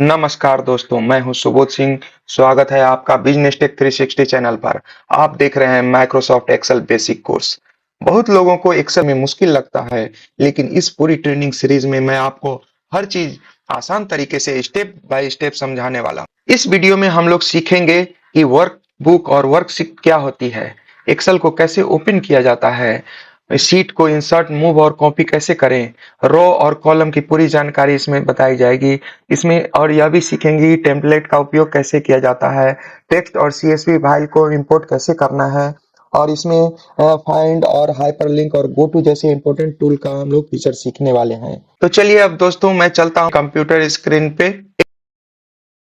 नमस्कार दोस्तों, मैं हूं सुबोध सिंह। स्वागत है आपका बिजनेस टेक 360 चैनल पर। आप देख रहे हैं माइक्रोसॉफ्ट एक्सेल बेसिक कोर्स। बहुत लोगों को एक्सेल में मुश्किल लगता है, लेकिन इस पूरी ट्रेनिंग सीरीज में मैं आपको हर चीज आसान तरीके से स्टेप बाय स्टेप समझाने वाला हूं। इस वीडियो में हम लोग सीखेंगे कि वर्कबुक और वर्कशीट क्या होती है, एक्सेल को कैसे ओपन किया जाता है, शीट को इंसर्ट, मूव और कॉपी कैसे करें, रो और कॉलम की पूरी जानकारी इसमें बताई जाएगी। इसमें और यह भी सीखेंगे टेम्पलेट का उपयोग कैसे किया जाता है, टेक्स्ट और सीएसवी फाइल को इंपोर्ट कैसे करना है, और इसमें फाइंड और हाइपरलिंक और गो टू जैसे इंपॉर्टेंट टूल का हम लोग फीचर सीखने वाले हैं। तो चलिए अब दोस्तों मैं चलता हूँ कंप्यूटर स्क्रीन पे।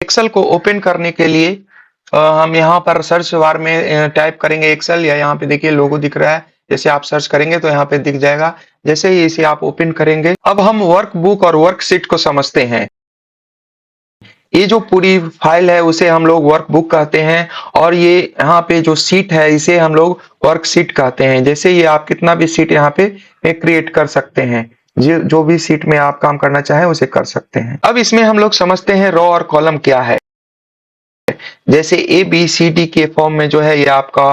एक्सेल को ओपन करने के लिए हम यहाँ पर सर्च बार में टाइप करेंगे एक्सेल, या यहाँ पे देखिए लोगो दिख रहा है। जैसे आप सर्च करेंगे तो यहाँ पे दिख जाएगा। जैसे ही इसे आप ओपन करेंगे, अब हम वर्कबुक और वर्कशीट को समझते हैं। ये जो पूरी फाइल है उसे हम लोग वर्कबुक कहते हैं, और ये यहाँ पे जो सीट है इसे हम लोग वर्कशीट कहते हैं। जैसे ये आप कितना भी सीट यहाँ पे क्रिएट कर सकते हैं, जो भी सीट में आप काम करना चाहें उसे कर सकते हैं। अब इसमें हम लोग समझते हैं रो और कॉलम क्या है। जैसे ए बी सी डी के फॉर्म में जो है ये आपका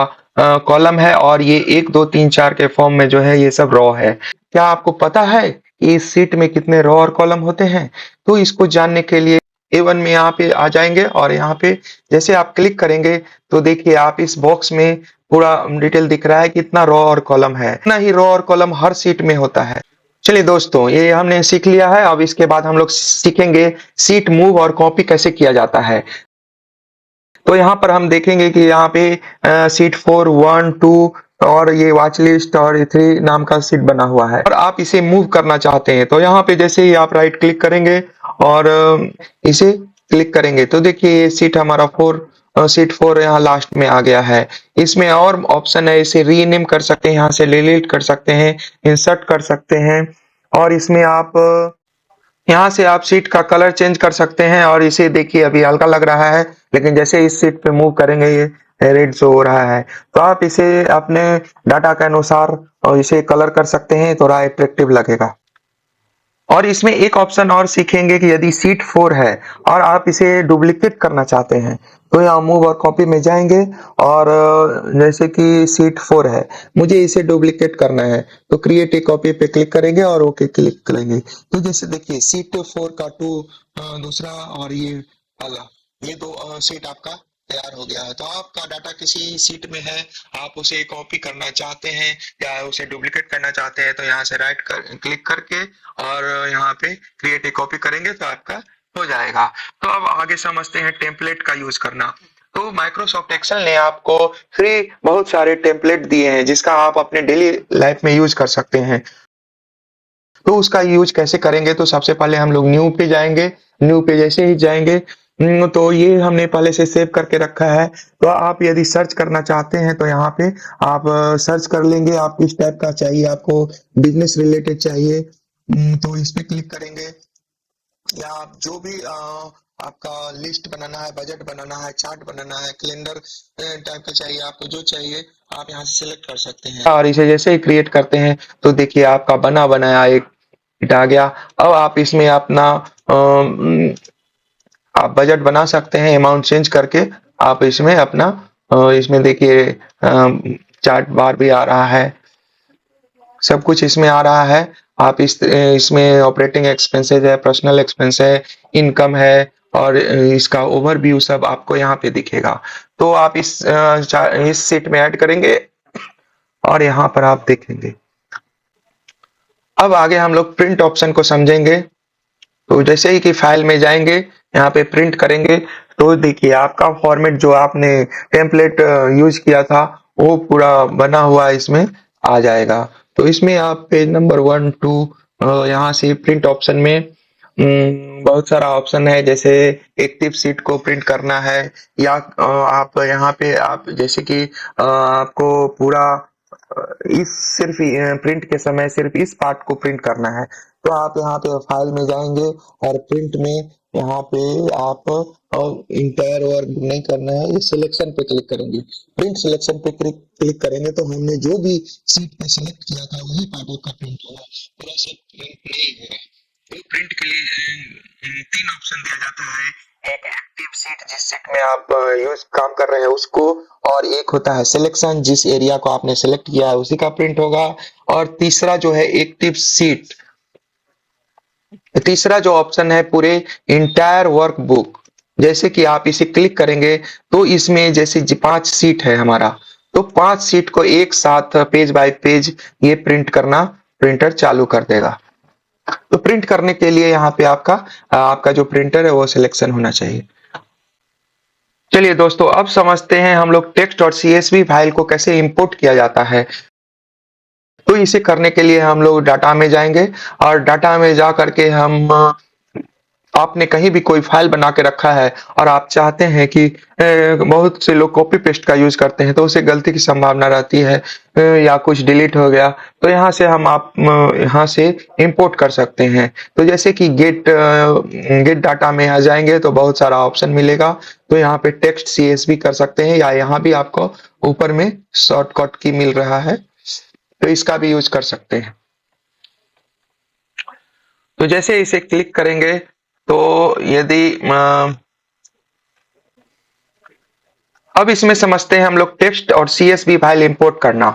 कॉलम है, और ये 1 2 3 4 के फॉर्म में जो है ये सब रो है। क्या आपको पता है कि इस सीट में कितने रो और कॉलम होते हैं? तो इसको जानने के लिए A1 में यहाँ पे आ जाएंगे, और यहाँ पे जैसे आप क्लिक करेंगे तो देखिए आप इस बॉक्स में पूरा डिटेल दिख रहा है कितना रो और कॉलम है। इतना ही रो और कॉलम हर सीट में होता है। चलिए दोस्तों, ये हमने सीख लिया है। अब इसके बाद हम लोग सीखेंगे सीट मूव और कॉपी कैसे किया जाता है। तो यहाँ पर हम देखेंगे कि यहाँ पे सीट 4 1 2 और ये वॉच लिस्ट और 3 नाम का सीट बना हुआ है, और आप इसे मूव करना चाहते हैं तो यहाँ पे जैसे ही आप राइट क्लिक करेंगे और इसे क्लिक करेंगे तो देखिए ये सीट हमारा 4 सीट 4 यहाँ लास्ट में आ गया है। इसमें और ऑप्शन है, इसे रीनेम कर सकते हैं, यहाँ से डिलीट कर सकते हैं, इंसर्ट कर सकते हैं, और इसमें आप यहाँ से आप सीट का कलर चेंज कर सकते हैं। और इसे देखिए अभी हल्का लग रहा है, लेकिन जैसे इस सीट पे मूव करेंगे ये रेड शो हो रहा है। तो आप इसे अपने डाटा के अनुसार और इसे कलर कर सकते हैं, थोड़ा अट्रैक्टिव लगेगा। और इसमें एक ऑप्शन और सीखेंगे कि यदि सीट 4 है और आप इसे डुप्लीकेट करना चाहते हैं तो यहाँ मूव और कॉपी में जाएंगे, और जैसे कि सीट 4 है, मुझे इसे डुप्लीकेट करना है तो क्रिएट ए कॉपी पे क्लिक करेंगे और ओके क्लिक करेंगे। तो जैसे देखिए सीट 4 का 2 दूसरा और ये वाला, ये दो सीट आपका तैयार हो गया है। तो आपका डाटा किसी सीट में है, आप उसे कॉपी करना चाहते हैं या उसे डुप्लीकेट करना चाहते हैं तो यहाँ से क्लिक करके और यहाँ पे क्रिएट ए कॉपी करेंगे तो आपका हो जाएगा। तो अब आगे समझते हैं टेम्पलेट का यूज करना। तो माइक्रोसॉफ्ट एक्सेल ने आपको फ्री बहुत सारे टेम्पलेट दिए हैं जिसका आप अपने डेली लाइफ में यूज कर सकते हैं। तो उसका यूज कैसे करेंगे? तो सबसे पहले हम लोग न्यू पे जाएंगे। न्यू पे जैसे ही जाएंगे तो ये हमने पहले से सेव करके रखा है। तो आप यदि सर्च करना चाहते हैं तो यहाँ पे आप सर्च कर लेंगे, आप किस टाइप का चाहिए, आपको बिजनेस रिलेटेड चाहिए तो इस पे क्लिक करेंगे, या आप जो भी आपका लिस्ट बनाना है, बजट बनाना है, चार्ट बनाना है, कैलेंडर टाइप का चाहिए, आपको जो चाहिए आप यहाँ से सिलेक्ट कर सकते हैं। और इसे जैसे ही क्रिएट करते हैं तो देखिए आपका बना बनाया एक शीट आ गया। अब आप इसमें अपना आप बजट बना सकते हैं, अमाउंट चेंज करके आप इसमें अपना इसमें देखिए चार्ट बार भी आ रहा है, सब कुछ इसमें आ रहा है। आप इसमें ऑपरेटिंग एक्सपेंसेस है, पर्सनल एक्सपेंस है, इनकम है, और इसका ओवरव्यू सब आपको यहाँ पे दिखेगा। तो आप इस सीट में ऐड करेंगे और यहाँ पर आप देखेंगे। अब आगे हम लोग प्रिंट ऑप्शन को समझेंगे। तो जैसे ही कि फाइल में जाएंगे, यहाँ पे प्रिंट करेंगे तो देखिए आपका फॉर्मेट जो आपने टेम्पलेट यूज किया था वो पूरा बना हुआ इसमें आ जाएगा। तो इसमें आप पेज नंबर 1 2 यहाँ से प्रिंट ऑप्शन में बहुत सारा ऑप्शन है। जैसे एक्टिव सीट को प्रिंट करना है, या आप यहाँ पे आप जैसे कि आपको पूरा इस सिर्फ प्रिंट के समय सिर्फ इस पार्ट को प्रिंट करना है तो आप यहाँ पे फाइल में जाएंगे और प्रिंट में यहाँ पे आप इंटायर वर्क नहीं करना है, ये सिलेक्शन पे क्लिक करेंगे। प्रिंट सिलेक्शन पे क्लिक करेंगे तो हमने जो भी सीट पे सिलेक्ट किया था वही पार्ट का प्रिंट होगा, पूरा सेट प्रिंट नहीं होगा। तो प्रिंट के लिए तीन ऑप्शन दिया जाता है। एक एक्टिव सीट, जिस सीट में आप यूज काम कर रहे हैं उसको, और एक होता है सिलेक्शन, जिस एरिया को आपने सेलेक्ट किया है उसी का प्रिंट होगा। और तीसरा जो है एक्टिव सीट, तीसरा जो ऑप्शन है पूरे इंटायर वर्कबुक। जैसे कि आप इसे क्लिक करेंगे तो इसमें जैसे 5 सीट है हमारा, तो 5 सीट को एक साथ पेज बाय पेज ये प्रिंट करना प्रिंटर चालू कर देगा। तो प्रिंट करने के लिए यहाँ पे आपका जो प्रिंटर है वो सिलेक्शन होना चाहिए। चलिए दोस्तों, अब समझते हैं हम लोग टेक्स्ट और सीएसवी फाइल को कैसे इंपोर्ट किया जाता है। तो इसे करने के लिए हम लोग डाटा में जाएंगे, और डाटा में जा करके हम आपने कहीं भी कोई फाइल बना के रखा है और आप चाहते हैं कि बहुत से लोग कॉपी पेस्ट का यूज करते हैं तो उसे गलती की संभावना रहती है, या कुछ डिलीट हो गया, तो यहाँ से आप यहाँ से इंपोर्ट कर सकते हैं। तो जैसे कि गेट डाटा में आ जाएंगे तो बहुत सारा ऑप्शन मिलेगा। तो यहाँ पे टेक्स्ट सीएसवी कर सकते हैं, या यहाँ भी आपको ऊपर में शॉर्टकट की मिल रहा है, तो इसका भी यूज कर सकते हैं। तो जैसे इसे क्लिक करेंगे तो यदि अब इसमें समझते हैं हम लोग टेक्स्ट और सीएसवी फाइल इंपोर्ट करना।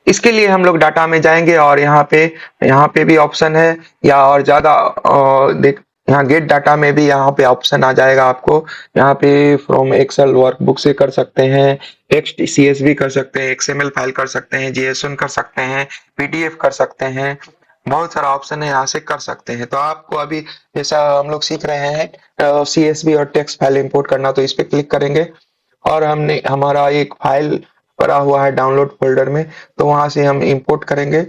इसके लिए हम लोग डाटा में जाएंगे और यहाँ पे भी ऑप्शन है, या और ज्यादा देख, यहाँ गेट डाटा में भी यहाँ पे ऑप्शन आ जाएगा आपको। यहाँ पे फ्रॉम एक्सेल वर्कबुक से कर सकते हैं, टेक्स्ट सीएसवी कर सकते हैं, एक्सएमएल फाइल कर सकते हैं, जेएसओन कर सकते हैं, पीडीएफ कर सकते हैं। बहुत सारा ऑप्शन है, यहाँ से कर सकते हैं। तो आपको अभी जैसा हम लोग सीख रहे हैं सीएसवी और टेक्स्ट फाइल इंपोर्ट करना, तो इस पे क्लिक करेंगे और हमने हमारा एक फाइल पड़ा हुआ है डाउनलोड फोल्डर में, तो वहां से हम इंपोर्ट करेंगे।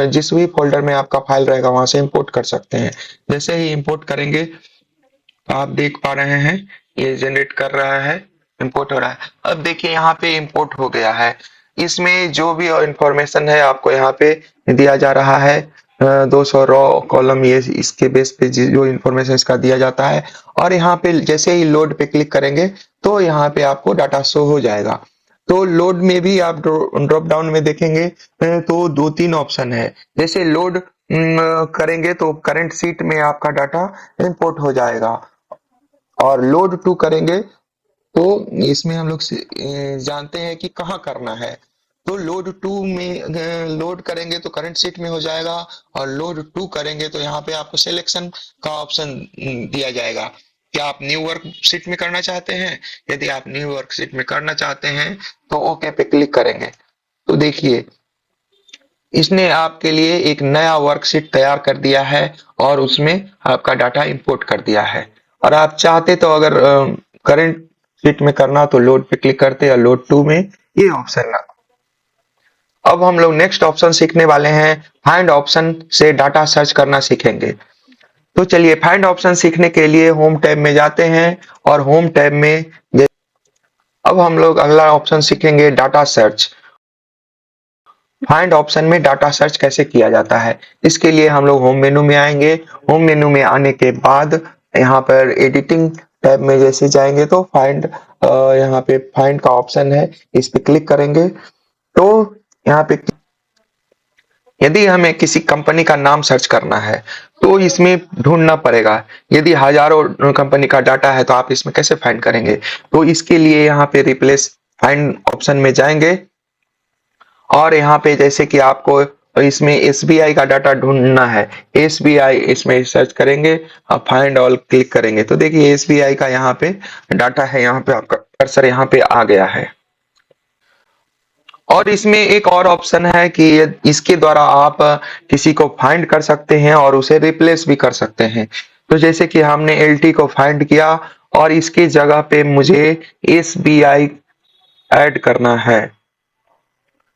जिस भी फोल्डर में आपका फाइल रहेगा वहां से इंपोर्ट कर सकते हैं। जैसे ही इंपोर्ट करेंगे आप देख पा रहे हैं ये जनरेट कर रहा है, इंपोर्ट हो रहा है। अब देखिए यहाँ पे इंपोर्ट हो गया है। इसमें जो भी इंफॉर्मेशन है आपको यहाँ पे दिया जा रहा है। 200 रॉ कॉलम, ये इसके बेस पे जो इंफॉर्मेशन इसका दिया जाता है। और यहाँ पे जैसे ही लोड पे क्लिक करेंगे तो यहाँ पे आपको डाटा शो हो जाएगा। तो लोड में भी आप ड्रॉप डाउन में देखेंगे तो 2-3 ऑप्शन है। जैसे लोड करेंगे तो करंट सीट में आपका डाटा इंपोर्ट हो जाएगा, और लोड टू करेंगे तो इसमें हम लोग जानते हैं कि कहाँ करना है। तो लोड टू में लोड करेंगे तो करंट सीट में हो जाएगा, और लोड टू करेंगे तो यहाँ पे आपको सिलेक्शन का ऑप्शन दिया जाएगा। क्या आप न्यू वर्क सीट में करना चाहते हैं? यदि आप न्यू वर्क सीट में करना चाहते हैं तो ओके पे क्लिक करेंगे। तो देखिए इसने आपके लिए एक नया वर्कशीट तैयार कर दिया है और उसमें आपका डाटा इंपोर्ट कर दिया है। और आप चाहते तो अगर करंट शीट में करना तो लोड पे क्लिक करते या लोड टू में ये ऑप्शन ना। अब हम लोग नेक्स्ट ऑप्शन सीखने वाले हैं, फाइंड ऑप्शन से डाटा सर्च करना सीखेंगे। तो चलिए फाइंड ऑप्शन सीखने के लिए होम टैब में जाते हैं, और होम टैब में अब हम लोग अगला ऑप्शन सीखेंगे डाटा सर्च। फाइंड ऑप्शन में डाटा सर्च कैसे किया जाता है, इसके लिए हम लोग होम मेनू में आएंगे। होम मेनू में आने के बाद यहाँ पर एडिटिंग टैब में जैसे जाएंगे तो यहाँ पे फाइंड का ऑप्शन है, इस पे क्लिक करेंगे। तो यहाँ पे यदि हमें किसी कंपनी का नाम सर्च करना है तो इसमें ढूंढना पड़ेगा। यदि हजारों कंपनी का डाटा है तो आप इसमें कैसे फाइंड करेंगे? तो इसके लिए यहाँ पे रिप्लेस फाइंड ऑप्शन में जाएंगे, और यहाँ पे जैसे कि आपको इसमें एसबीआई का डाटा ढूंढना है, एसबीआई इसमें सर्च करेंगे, आप फाइंड ऑल क्लिक करेंगे तो देखिए एसबीआई का यहाँ पे डाटा है, यहाँ पे आपका कर्सर यहाँ पे आ गया है। और इसमें एक और ऑप्शन है कि इसके द्वारा आप किसी को फाइंड कर सकते हैं और उसे रिप्लेस भी कर सकते हैं। तो जैसे कि हमने एलटी को फाइंड किया और इसकी जगह पे मुझे एसबीआई ऐड करना है,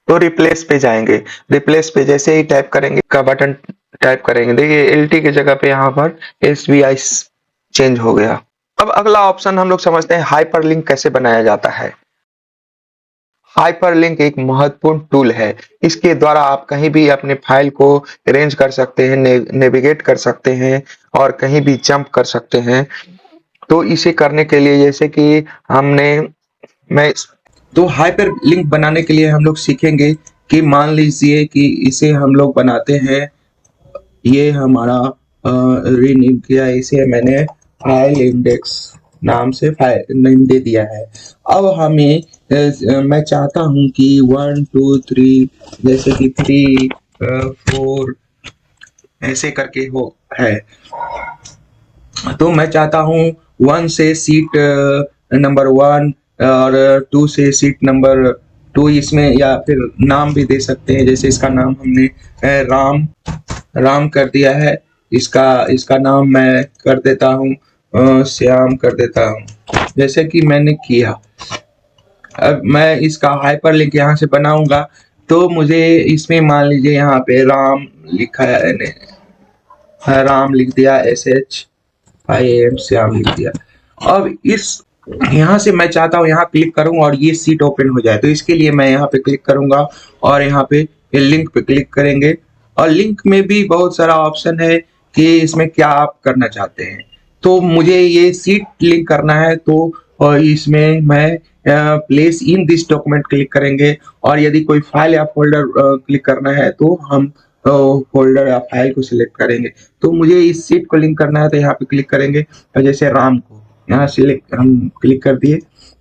तो रिप्लेस पे जाएंगे। रिप्लेस पे जैसे ही टाइप करेंगे का बटन टाइप करेंगे, देखिए एलटी की जगह पे यहाँ पर एसबीआई चेंज हो गया। अब अगला ऑप्शन हम लोग समझते हैं हाइपरलिंक कैसे बनाया जाता है। हाइपरलिंक एक महत्वपूर्ण टूल है। इसके द्वारा आप कहीं भी अपने फाइल को अरेंज कर सकते हैं, नेविगेट कर सकते हैं और कहीं भी जंप कर सकते हैं। तो इसे करने के लिए जैसे कि हमने मैं तो हाइपर लिंक बनाने के लिए हम लोग सीखेंगे कि मान लीजिए कि इसे हम लोग बनाते हैं ये हमारा रीनेम किया, इसे मैंने फाइल इंडेक्स नाम से फाइल नेम दे दिया है। अब हमें मैं चाहता हूँ कि 1 2 3 जैसे कि 3 4 ऐसे करके हो है, तो मैं चाहता हूँ 1 से सीट नंबर 1 और 2 से सीट नंबर 2, इसमें या फिर नाम भी दे सकते हैं। जैसे इसका नाम हमने राम राम कर दिया है। इसका इसका नाम मैं कर देता हूँ श्याम कर देता हूँ, जैसे कि मैंने किया। अब मैं इसका हाइपरलिंक यहाँ से बनाऊंगा, तो मुझे इसमें मान लीजिए यहाँ पे राम लिखा है, राम लिख दिया, SHIAM श्याम लिख दिया। अब इस यहाँ से मैं चाहता हूँ यहाँ क्लिक करूँ और ये सीट ओपन हो जाए, तो इसके लिए मैं यहाँ पे क्लिक करूंगा और यहाँ पे लिंक पे क्लिक करेंगे। और लिंक में भी बहुत सारा ऑप्शन है कि इसमें क्या आप करना चाहते हैं। तो मुझे ये सीट लिंक करना है, तो इसमें मैं place in this document click करेंगे, और यदि कोई फाइल या फोल्डर क्लिक करना है तो हम फोल्डर या फाइल को सिलेक्ट करेंगे। तो मुझे इस सीट को लिंक करना है, तो यहाँ पे क्लिक करेंगे और जैसे राम को यहाँ सिलेक्ट हम क्लिक कर दिए,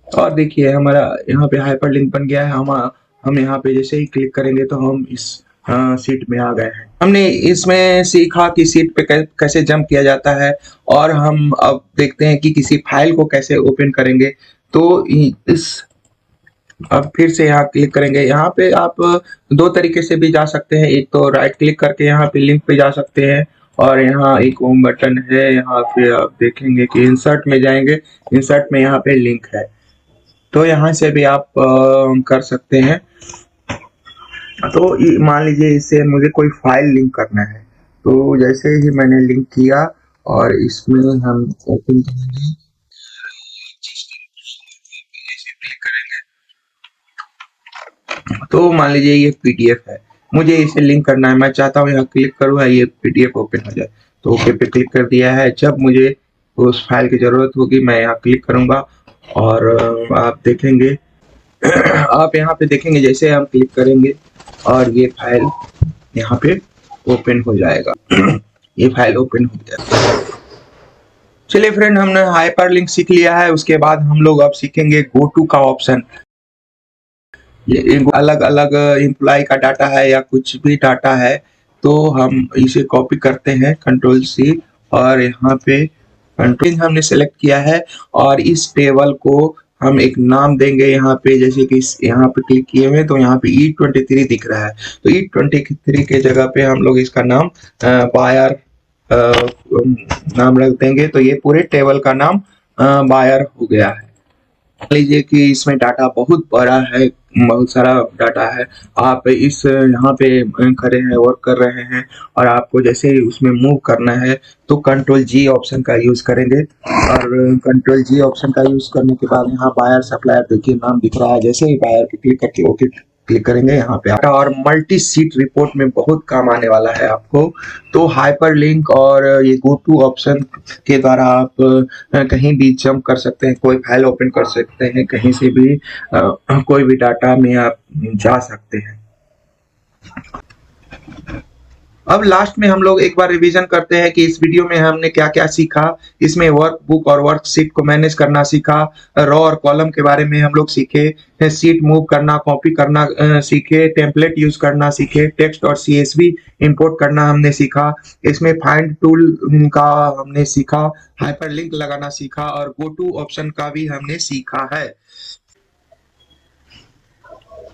और देखिए हमारा यहाँ पे हाइपर लिंक बन गया है। हम यहाँ पे जैसे ही क्लिक करेंगे तो हम इस सीट में आ गए हैं। हमने इसमें सीखा कि सीट पे कैसे जंप किया जाता है, और हम अब देखते हैं कि किसी फाइल को कैसे ओपन करेंगे। तो इस अब फिर से यहाँ क्लिक करेंगे। यहाँ पे आप दो तरीके से भी जा सकते हैं, एक तो राइट क्लिक करके यहाँ पे लिंक पे जा सकते हैं, और यहाँ एक होम बटन है, यहाँ पे आप देखेंगे कि इंसर्ट में जाएंगे, इंसर्ट में यहाँ पे लिंक है, तो यहाँ से भी आप कर सकते हैं। तो मान लीजिए इससे मुझे कोई फाइल लिंक करना है, तो जैसे ही मैंने लिंक किया और इसमें हम ओपन करेंगे, तो मान लीजिए ये पीडीएफ है, मुझे इसे लिंक करना है, मैं चाहता हूँ यहाँ क्लिक करूँ ये पीडीएफ ओपन हो जाए, तो ओके पे क्लिक कर दिया है। जब मुझे उस फाइल की जरूरत होगी मैं यहाँ क्लिक करूंगा और आप देखेंगे आप यहाँ पे देखेंगे जैसे हम क्लिक करेंगे और ये फाइल यहाँ पे ओपन हो जाएगा। ये फाइल ओपन हो गया। चलिए फ्रेंड, हमने हाइपरलिंक सीख लिया है, उसके बाद हम लोग अब सीखेंगे गो टू का ऑप्शन। ये अलग अलग एम्प्लॉय का डाटा है या कुछ भी डाटा है, तो हम इसे कॉपी करते हैं Ctrl+C, और यहाँ पे कंट्रोल हमने सेलेक्ट किया है, और इस टेबल को हम एक नाम देंगे। यहाँ पे जैसे कि यहाँ पे क्लिक किए हुए तो यहाँ पे E23 दिख रहा है, तो E23 के जगह पे हम लोग इसका नाम बायर नाम रख देंगे, तो ये पूरे टेबल का नाम बायर हो गया है। मान लीजिए कि इसमें डाटा बहुत बड़ा है, बहुत सारा डाटा है, आप इस यहाँ पे खड़े हैं, वर्क कर रहे हैं, और आपको जैसे ही उसमें मूव करना है तो Ctrl+G ऑप्शन का यूज करेंगे, और Ctrl+G ऑप्शन का यूज करने के बाद यहाँ बायर सप्लायर देखिए नाम दिख रहा है, जैसे ही बायर पे क्लिक करके ओके क्लिक करेंगे यहाँ पे और मल्टी सीट रिपोर्ट में बहुत काम आने वाला है आपको। तो हाइपरलिंक और ये गो टू ऑप्शन के द्वारा आप कहीं भी जंप कर सकते हैं, कोई फाइल ओपन कर सकते हैं, कहीं से भी कोई भी डाटा में आप जा सकते हैं। अब लास्ट में हम लोग एक बार रिवीजन करते हैं कि इस वीडियो में हमने क्या क्या सीखा। इसमें वर्कबुक और वर्कशीट को मैनेज करना सीखा, रॉ और कॉलम के बारे में हम लोग सीखे, सीट मूव करना, कॉपी करना सीखे, टेम्पलेट यूज करना सीखे, टेक्स्ट और CSV इंपोर्ट करना हमने सीखा, इसमें फाइंड टूल का हमने सीखा, हाइपरलिंक लगाना सीखा, और गो टू ऑप्शन का भी हमने सीखा है।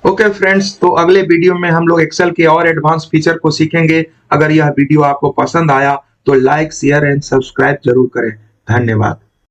ओके फ्रेंड्स, तो अगले वीडियो में हम लोग एक्सेल के और एडवांस फीचर को सीखेंगे। अगर यह वीडियो आपको पसंद आया तो लाइक, शेयर एंड सब्सक्राइब जरूर करें। धन्यवाद।